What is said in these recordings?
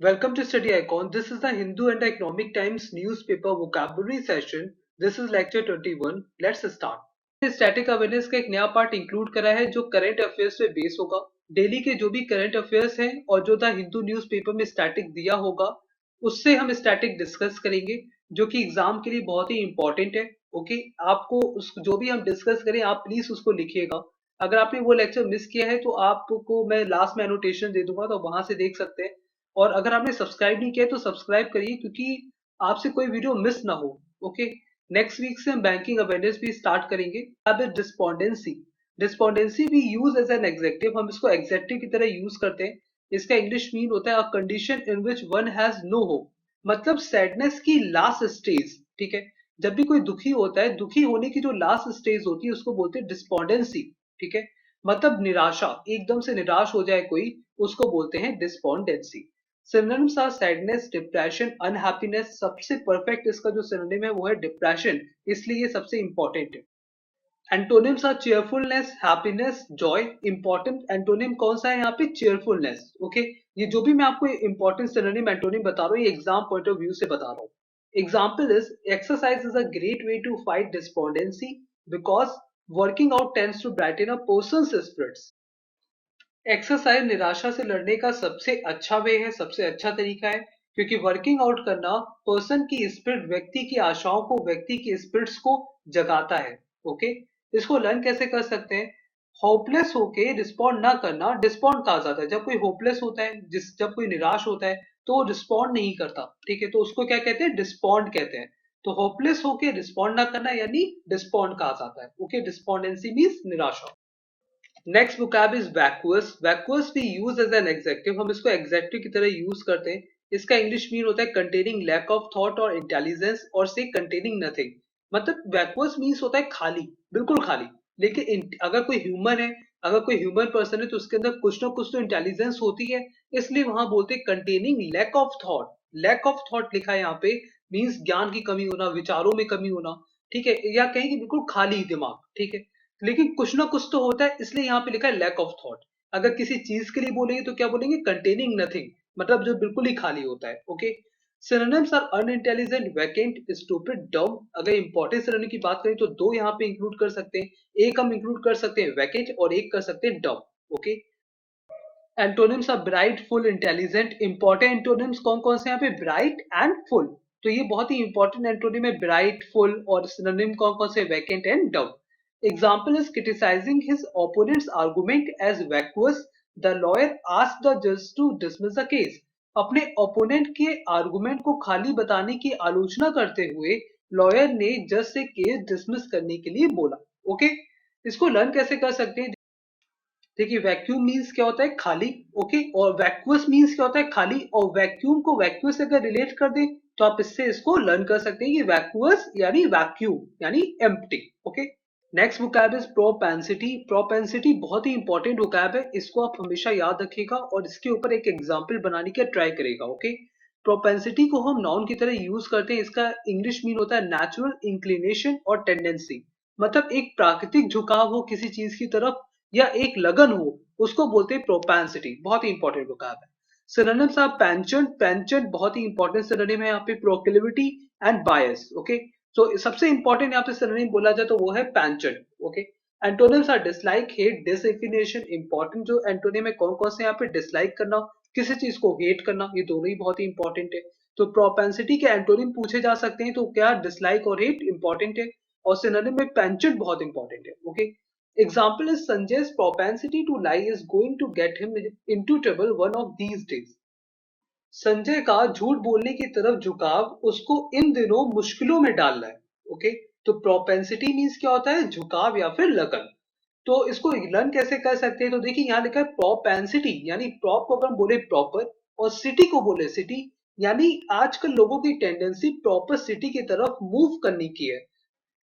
Welcome to Study Icon. This is the Hindu and the Economic Times newspaper vocabulary session. This is lecture 21. Let's start. Static awareness का एक नया part include करा है जो current affairs पे base होगा। Daily के जो भी करंट अफेयर्स हैं और जो द हिंदू न्यूज़पेपर में स्टैटिक दिया होगा उससे हम स्टैटिक डिस्कस करेंगे जो कि एग्जाम के लिए बहुत ही इंपॉर्टेंट है। ओके, आपको उस जो भी हम डिस्कस करें आप प्लीज उसको लिखिएगा। अगर आपने वो लेक्चर मिस किया है तो आपको मैं लास्ट में एनोटेशन दे दूंगा तो वहां से देख सकते हैं। और अगर आपने सब्सक्राइब नहीं किया है तो सब्सक्राइब करिए क्योंकि आपसे कोई वीडियो मिस ना हो। ओके, नेक्स्ट वीक से हम बैंकिंग अवेयरनेस भी स्टार्ट करेंगे। अब डिस्पोंडेंसी, डिस्पोंडेंसी भी यूज एज एन एग्जेक्टिव, हम इसको एग्जेक्टिव की तरह यूज करते हैं। इसका इंग्लिश मीन होता है a condition in which one has no hope, मतलब सैडनेस की लास्ट स्टेज। ठीक है, जब भी कोई दुखी होता है, दुखी होने की जो लास्ट स्टेज होती है उसको बोलते हैं डिस्पोंडेंसी। ठीक है, मतलब निराशा, एकदम से निराश हो जाए कोई, उसको बोलते हैं despondency. Synonyms are sadness, depression, unhappiness. सबसे परफेक्ट इसका जो सिनोनिम है वो है डिप्रेशन, इसलिए ये सबसे इंपॉर्टेंट है। Antonyms are cheerfulness, happiness, joy. Important antonym कौन सा है यहाँ पे? चेयरफुलनेस। ओके, ये जो भी मैं आपको इंपॉर्टेंट सिनोनिम एंटोनिम बता रहा हूँ ये एग्जाम पॉइंट ऑफ व्यू से बता रहा हूँ। Example is exercise is a great way to fight despondency because working out tends to brighten a person's spirits. Exercise निराशा से लड़ने का सबसे अच्छा वे है, सबसे अच्छा तरीका है, क्योंकि वर्किंग आउट करना पर्सन की स्पिरिट, व्यक्ति की आशाओं को, व्यक्ति की स्पिरिट्स को जगाता है। ओके, इसको लर्न कैसे कर सकते हैं? होपलेस होके रिस्पॉन्ड ना करना डिस्पॉन्ड कहा जाता है। जब कोई होपलेस होता है, जब कोई निराश होता है तो वो रिस्पॉन्ड नहीं करता। ठीक है, तो उसको क्या कहते हैं? डिस्पॉन्ड कहते हैं। तो होपलेस होके रिस्पॉन्ड ना करना यानी डिस्पॉन्ड कहा जाता है। ओके, डिस्पॉन्डेंसी मीन्स निराशा। Next vocab is vacuous. Vacuous भी यूज एज एन एग्जेक्टिव, हम इसको एग्जेक्टिव की तरह यूज करते हैं। इसका इंग्लिश मीन होता है कंटेनिंग लैक ऑफ थॉट और इंटेलिजेंस, और से कंटेनिंग नथिंग। मतलब वैक्यूअस मीन्स होता है खाली, बिल्कुल खाली। लेकिन अगर कोई ह्यूमन है, अगर कोई ह्यूमन पर्सन है तो उसके अंदर कुछ ना कुछ तो इंटेलिजेंस होती है, इसलिए वहां बोलते हैं containing lack of thought. Lack of thought लिखा है यहाँ पे, मीन्स ज्ञान की कमी होना, विचारों में कमी होना। ठीक है, या कहें कि बिल्कुल खाली दिमाग। ठीक है, लेकिन कुछ ना कुछ तो होता है, इसलिए यहाँ पे लिखा है लैक ऑफ थॉट। अगर किसी चीज के लिए बोलेंगे तो क्या बोलेंगे? कंटेनिंग नथिंग, मतलब जो बिल्कुल ही खाली होता है। Okay, synonyms are unintelligent, vacant, stupid, dumb. अगर इंपॉर्टेंट सिनोनिम की बात करें तो दो यहाँ पे इंक्लूड कर सकते हैं। एक हम इंक्लूड कर सकते हैं वैकेंट और एक कर सकते हैं dumb. Okay, antonyms are bright, full, intelligent. Important antonyms कौन कौन से यहाँ पे? Bright and full. तो ये बहुत ही इंपॉर्टेंट एंटोनिम है, ब्राइट, फुल, और सिनोनिम कौन कौन से? Vacant and dumb. Example is criticizing his opponent's argument as vacuous. The lawyer asked the judge to dismiss the case. अपने ओपोनेंट के आर्गुमेंट को खाली बताने की आलोचना करते हुए लॉयर ने जज से केस डिसमिस करने के लिए बोला। ओके, इसको लर्न कैसे कर सकते हैं? देखिए, वैक्यूम मीन्स क्या होता है? खाली। ओके, और वैक्यूअस मीन्स क्या होता है? खाली। और वैक्यूम को वैक्यूअस से अगर रिलेट कर दे तो आप इससे इसको लर्न कर सकते हैं कि वैक्यूअस यानी वैक्यूम यानी empty. Okay, next vocab is propensity. Propensity बहुत ही इंपॉर्टेंट वोकैब है, इसको आप हमेशा याद रखिएगा और इसके ऊपर एक एग्जाम्पल बनाने का ट्राई करेगा। ओके, प्रोपेंसिटी को हम नाउन की तरह यूज करते हैं। इसका इंग्लिश मीन होता है नेचुरल इंक्लिनेशन और टेंडेंसी, मतलब एक प्राकृतिक झुकाव हो किसी चीज की तरफ या एक लगन हो, उसको बोलते हैं प्रोपेंसिटी। बहुत ही इंपॉर्टेंट वोकैब है। Synonyms are penchant. पेंचेंट बहुत ही इंपॉर्टेंट सिनोनिम है यहाँ पे। Proclivity and bias. ओके, तो सबसे इंपॉर्टेंट यहाँ पे सिनोनिम बोला जाए तो वो है penchant. Okay, antonyms are dislike, hate, disinclination. Important जो एंटोनिम है कौन कौन से यहाँ पे? डिसलाइक करना, किसी चीज को हेट करना, ये दोनों ही बहुत ही इंपॉर्टेंट है। तो प्रोपेंसिटी के एंटोनिम पूछे जा सकते हैं तो क्या? डिसलाइक और हेट इंपॉर्टेंट है, और सिनोनिम में पेंचेंट बहुत इंपॉर्टेंट है। Okay, example is Sanjay's propensity to lie is going to get him into trouble one of these days. Sanjay का झूठ बोलने की तरफ झुकाव उसको इन दिनों मुश्किलों में डाल रहा है। ओके, तो प्रोपेंसिटी मीन्स क्या होता है? झुकाव या फिर लगन। तो इसको लर्न कैसे कर सकते हैं? तो देखिए यहाँ लिखा है प्रोपेंसिटी, यानी प्रॉप को अगर हम बोले प्रॉपर और सिटी को बोले सिटी, यानी आजकल लोगों की टेंडेंसी प्रॉपर सिटी की तरफ मूव करने की है।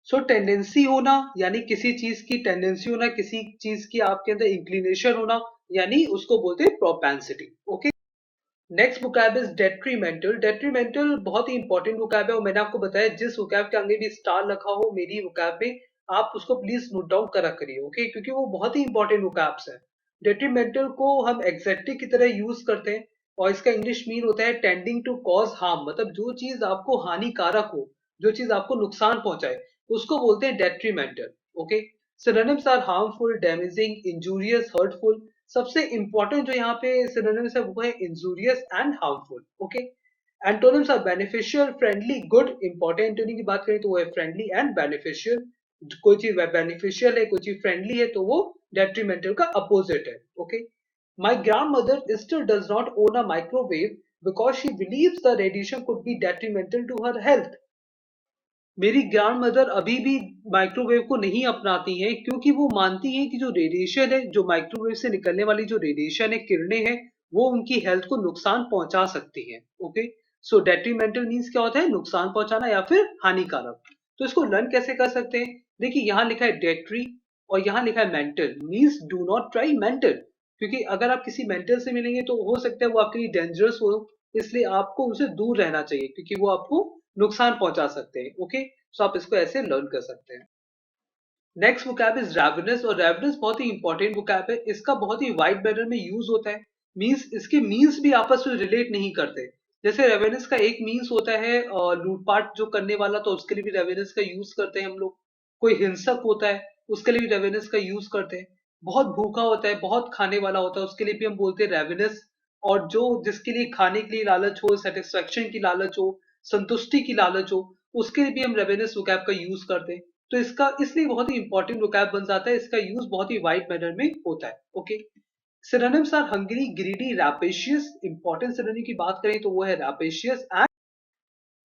सो टेंडेंसी होना यानी किसी चीज की टेंडेंसी होना, किसी चीज की आपके अंदर इंक्लिनेशन होना, यानी उसको बोलते हैं propensity. Okay, next vocab is detrimental. Detrimental बहुत ही इंपॉर्टेंट वोकैब है और मैंने आपको बताया जिस वोकैब के आगे भी स्टार रखा हो मेरी वोकैब में, आप उसको प्लीज नोट डाउन करा करिए। ओके, क्योंकि वो बहुत ही इंपॉर्टेंट वोकैब्स है। डेट्रीमेंटल को हम एग्जेक्टिव की तरह यूज करते हैं। और इसका इंग्लिश मीन होता है टेंडिंग टू कॉज हार्म, मतलब जो चीज आपको हानिकारक हो, जो चीज आपको नुकसान पहुंचाए, उसको बोलते हैं detrimental. Okay, synonyms are harmful, damaging, injurious, hurtful. सबसे इंपॉर्टेंट जो यहाँ पे सिनोनिम्स है वो है injurious and harmful. Okay, antonyms are beneficial, friendly, good. Important antonym की बात करें तो वो है फ्रेंडली एंड बेनिफिशियल। कोई चीज बेनिफिशियल है, कोई चीज फ्रेंडली है, तो वो डेट्रीमेंटल का अपोजिट है। Okay, my grandmother still does not own a microwave because she believes the radiation could be detrimental to her health. मेरी ग्रैंड मदर अभी भी माइक्रोवेव को नहीं अपनाती हैं क्योंकि वो मानती हैं कि जो रेडिएशन है, जो माइक्रोवेव से निकलने वाली जो रेडिएशन है, किरणें हैं, वो उनकी हेल्थ को नुकसान पहुंचा सकती हैं। ओके, सो डेट्रीमेंटल मीन्स क्या होता है, नुकसान पहुंचाना या फिर हानिकारक। तो इसको लर्न कैसे कर सकते हैं, देखिए यहाँ लिखा है डेट्री और यहाँ लिखा है mental, means do not try mental. क्योंकि अगर आप किसी मेंटल से मिलेंगे तो हो सकता है वो आपके लिए डेंजरस हो, इसलिए आपको उनसे दूर रहना चाहिए क्योंकि वो आपको नुकसान पहुंचा सकते हैं। ओके, सो आप इसको ऐसे लर्न कर सकते हैं। नेक्स्ट वोकैब इज रैवेनस, और रैवेनस बहुत ही इंपॉर्टेंट वोकैब है। इसका बहुत ही वाइड मैनर में यूज होता है। मींस, इसके मींस भी आपस में रिलेट नहीं करते। जैसे रेवेनस का एक मींस होता है लूटपाट जो करने वाला, तो उसके लिए भी रेवेनस का यूज करते हैं हम लोग। कोई हिंसक होता है, उसके लिए भी रेवेनस का यूज करते हैं। बहुत भूखा होता है, बहुत खाने वाला होता है, उसके लिए भी हम बोलते हैं रेवेनस। और जो जिसके लिए खाने के लिए लालच हो, सेटिस्फेक्शन की लालच हो, संतुष्टि की लालच हो, उसके लिए भी हम रेवेनस वोकैब का यूज करते हैं। तो इसका इसलिए बहुत ही इंपॉर्टेंट वोकैब बन जाता है, इसका यूज बहुत ही वाइड मैनर में होता है। Okay, synonyms are hungry, greedy, rapacious. Important synonym की बात करें तो वो है rapacious and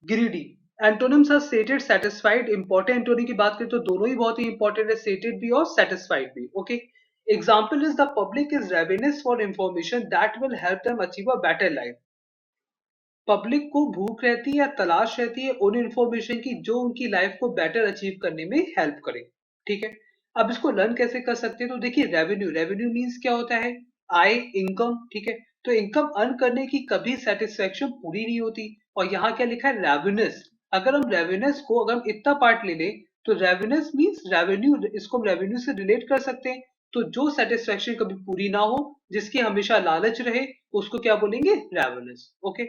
greedy. Antonyms are sated, satisfied. Important antonym की बात करें तो दोनों ही बहुत ही इंपॉर्टेंट है, सेटेड भी और सेटिस्फाइड भी। Okay, example is the public is ravenous for information that will help them achieve a better life. Public को भूख रहती है या तलाश रहती है उन इंफॉर्मेशन की जो उनकी लाइफ को बेटर अचीव करने में हेल्प करे। ठीक है, अब इसको लर्न कैसे कर सकते हैं, तो देखिए रेवेन्यू, रेवेन्यू मीन्स क्या होता है, आय, इनकम। ठीक है, तो इनकम अर्न करने की कभी सेटिस्फेक्शन पूरी नहीं होती। और यहाँ क्या लिखा है, रेवेन्यूस। अगर हम रेवेन्यूस को अगर हम इतना पार्ट ले लें तो रेवेन्यूस मीन्स रेवेन्यू, इसको हम रेवेन्यू से रिलेट कर सकते हैं। तो जो सेटिस्फेक्शन कभी पूरी ना हो, जिसकी हमेशा लालच रहे, उसको क्या बोलेंगे, revenues. Okay,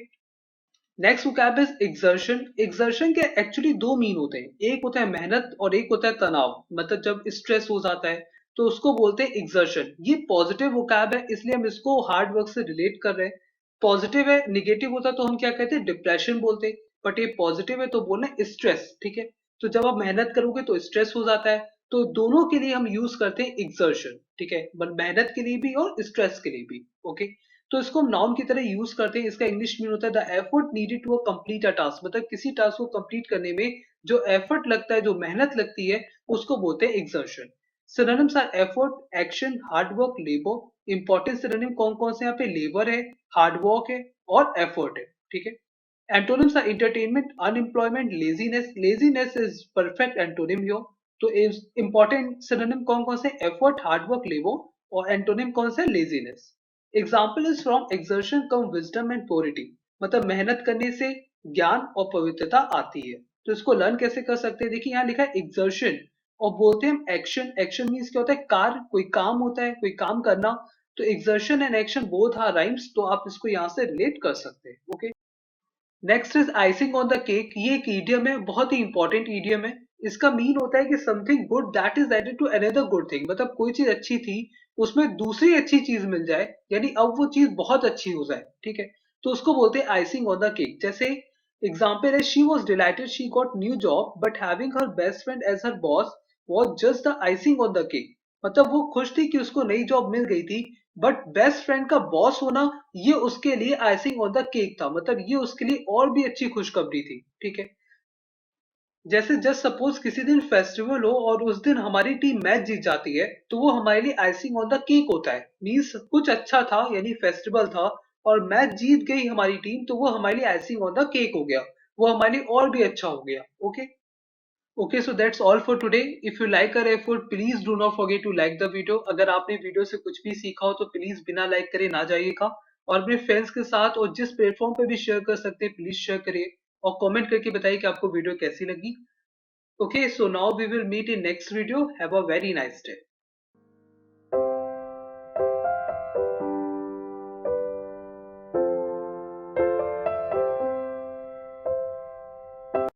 next vocab is exertion. Exertion के एक्चुअली दो मीन होते हैं, एक होता है मेहनत और एक होता है तनाव। मतलब जब स्ट्रेस हो जाता है तो उसको बोलते हैं एक्सर्शन। ये पॉजिटिव वोकैब है इसलिए हम इसको हार्ड वर्क से रिलेट कर रहे हैं। पॉजिटिव है, निगेटिव होता तो हम क्या कहते हैं, डिप्रेशन बोलते हैं। बट ये पॉजिटिव है तो बोल रहे हैं स्ट्रेस। ठीक है, तो जब आप मेहनत करोगे तो स्ट्रेस हो जाता है, तो दोनों के लिए हम यूज करते हैं एक्सर्शन। ठीक है, मेहनत के लिए भी और स्ट्रेस के लिए भी। ओके, तो इसको हम नाउन की तरह यूज करते हैं। इसका इंग्लिश मीन होता है the effort needed to complete a task, मतलब किसी टास्क को कंप्लीट करने में जो एफर्ट लगता है, जो मेहनत लगती है, उसको बोलते हैं exertion. Synonyms our effort, action, hard work, labour. Important synonym कौन कौन से यहाँ पे, लेबर है, हार्ड वर्क है और एफर्ट है। ठीक है, antonyms are entertainment, unemployment, laziness. Laziness is perfect antonym here. तो इंपॉर्टेंट सिनोनिम कौन कौन से, एफर्ट, हार्ड वर्क, लेबर। और एंटोनिम कौन से, laziness. Example is from exertion come wisdom and purity, मतलब मेहनत करने से ज्ञान और पवित्रता आती है। तो इसको लर्न कैसे कर सकते हैं, देखिए यहाँ लिखा है एक्सर्शन और बोलते हैं एक्शन। एक्शन मीन्स क्या होता है, कार्य, कोई काम होता है, कोई काम करना। तो exertion and action both are rhymes, तो आप इसको यहाँ से रिलेट कर सकते हैं। Okay, next is icing on the cake. ये एक ईडियम है, बहुत ही इंपॉर्टेंट ईडियम है। इसका मीन होता है कि something good that is added to another good thing, मतलब कोई चीज अच्छी थी, उसमें दूसरी अच्छी चीज मिल जाए, यानी अब वो चीज बहुत अच्छी हो जाए। ठीक है, तो उसको बोलते हैं आइसिंग ऑन द केक। जैसे एग्जाम्पल है, she was delighted she got new job but having her best friend as her boss was just the icing on the cake. मतलब वो खुश थी कि उसको नई जॉब मिल गई थी, बट बेस्ट फ्रेंड का बॉस होना ये उसके लिए आइसिंग ऑन द केक था, मतलब ये उसके लिए और भी अच्छी खुशखबरी थी। ठीक है, जैसे जस्ट सपोज किसी दिन फेस्टिवल हो और उस दिन हमारी टीम मैच जीत जाती है, तो वो हमारे लिए आइसिंग ऑन द केक होता है। मींस कुछ अच्छा था, यानी फेस्टिवल था और मैच जीत गई हमारी टीम, तो वो हमारे लिए आइसिंग ऑन द केक हो गया, वो हमारे लिए और भी अच्छा हो गया। Okay, okay, so that's all for today. If you like our effort please do not forget to like the video. अगर आपने वीडियो से कुछ भी सीखा हो तो प्लीज बिना लाइक करे ना जाइएगा, और अपने फ्रेंड्स के साथ और जिस प्लेटफॉर्म पे भी शेयर कर सकते हैं प्लीज शेयर करिए, और कमेंट करके बताइए कि आपको वीडियो कैसी लगी। Okay, so now we will meet in next video. Have a very nice day.